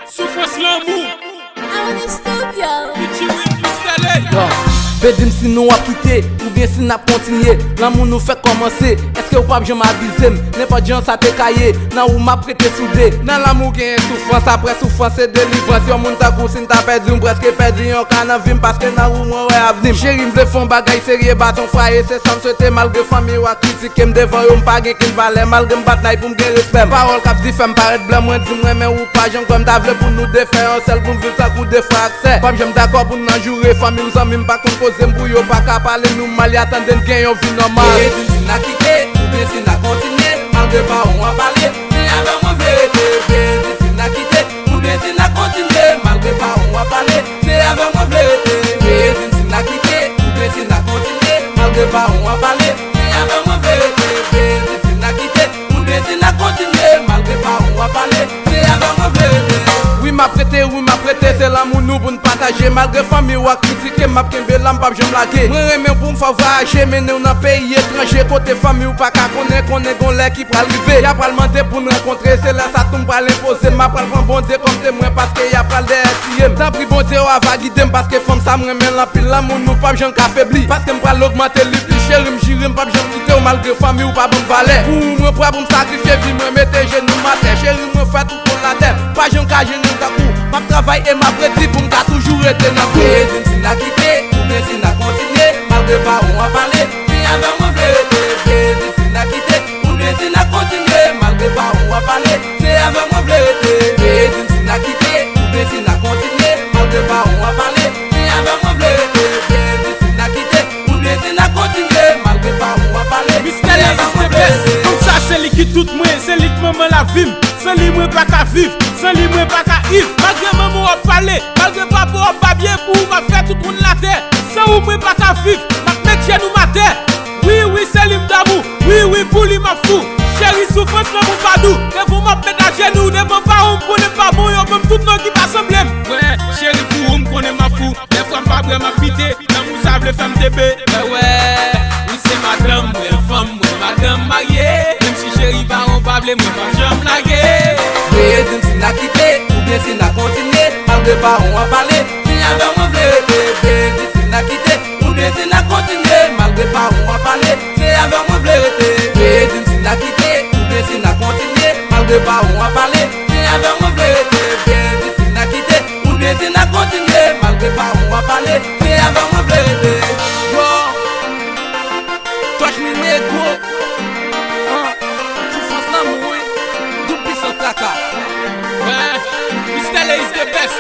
Souffrance l'amour. I'm in the studio. Featuring Mr. Pedim si nou ap kite, ou bien si nap kontinye. L'amour nou fè komanse, eske ou pa bjom avizem. Nen pa djan sa te kaye, nan ou ma prete soude. Nan l'amour gen souffrance, apre souffrance se délivrance. Yon moun ta kousin ta perdi, m preske perdi yon kanan vim. Paske nan ou mwen wè avnim. Chéri m vle fon bagay serye, baton fraye. Se sam souete malgre fami wak kritike. M devan yo m pa gen kin vale, malgre m bat nay pou m gen respect. Parol kap di fè m paret blan, mwen di mwen men ou pa jom kom ta vle pou nou defen. An sel pou m vil sa kou defra akse. Pam jom d'akor pou nan jure, fami m zan m pa kon Mbou yo pa ka pale nou mali atenden gen yon vi normal. E din si na kite, ou bien si na kontine, malgre pa ou an pale, se ave mwen verite. E din si na kite, ou bien si na kontine, malgre pa ou an pale, se ave mwen verite. E din si na kite, ou bien si na kontine, malgre pa ou an pale, se ave mwen verite. E din si na kite, ou bien si na kontine, malgre pa ou an pale, se ave mwen verite. Oui m'a prêté, c'est l'amour nous pour nous partager. Malgré famille ou à critiquer, m'a kembe l'âme pas j'aime laguer. Moi remè pour me faire voyager, mais nous dans pays étranger. Côté famille ou pas qu'à connaître, qu'on est gon lè qui pral river. Y'a pral mandé pour nous rencontrer, c'est là ça tombe pas l'imposer. M'a pral prendre bon Dieu comme témoin parce que y'a pral d'essayem. Tant pris bon Dieu à va guider parce que femme ça me remè l'empile. L'amour nous pas j'en qu'affaibli. Parce que m'pral augmenter les plus chéri m'jire m'pas j'en quitter. Malgré famille ou pas bon valet. Pour moi pour me sacrifier, vie moi mettre genoux ma tête. Chéri moi fait tout pour la terre. Pas j'en qu'à genoux ma travail et ma pratique pour m'ka toujours été dans le Et din si na kite, ou bien si na kontine, malgre pa ou an pale, se ave mwen verite. Et din si na kite, ou bien si na kontine, malgre pa ou an pale, se ave mwen verite. Et din si na kite, ou bien si na kontine, malgre pa ou an pale, se ave mwen verite. Et din si na kite, ou bien si na kontine, malgre pa ou an pale, se ave mwen verite. Comme ça, c'est lui qui tout moi, c'est lui qui maman la vim. Sans lui, moi pas qu'à vivre, sans lui, moi pas qu'à vivre. Malgré maman a parlé, malgré papa a pas bien pour m'a fait tout le monde la terre. Sans ou moi pas qu'à vivre, m'a mettre chez nous ma terre. Oui, c'est lui d'amour, oui, pour lui m'a fou. Chérie, souffrance, non, mon pas doux. Et vous m'a mettre à genoux, ne m'en pas, on me connaît pas bon, y'a même tout le monde qui passe semblé. Ouais, chérie, pour on me connaît ma fou. Des fois, m'a vraiment pité, l'amour ça veut faire me débé. Ouais, oui, c'est madame, ouais, femme, ouais, madame mariée. Même si chérie, pas on pas blé, moi, pas j'aime laguer. Et din si na kite, ou bien si na kontine, malgre pa ou an pale, se ave mwen verite. Et din si na kite, ou bien si na kontine, malgre pa ou an pale, se ave mwen verite. Et din si na kite, ou bien si na kontine, malgre pa ou an pale, se ave mwen verite. Et din si na kite, ou bien si na kontine, malgre pa ou an pale, se ave mwen verite. Yo, toi j'me négro. Souffrance l'amour, tout puissant caca. Ouais, Mr. Is the best.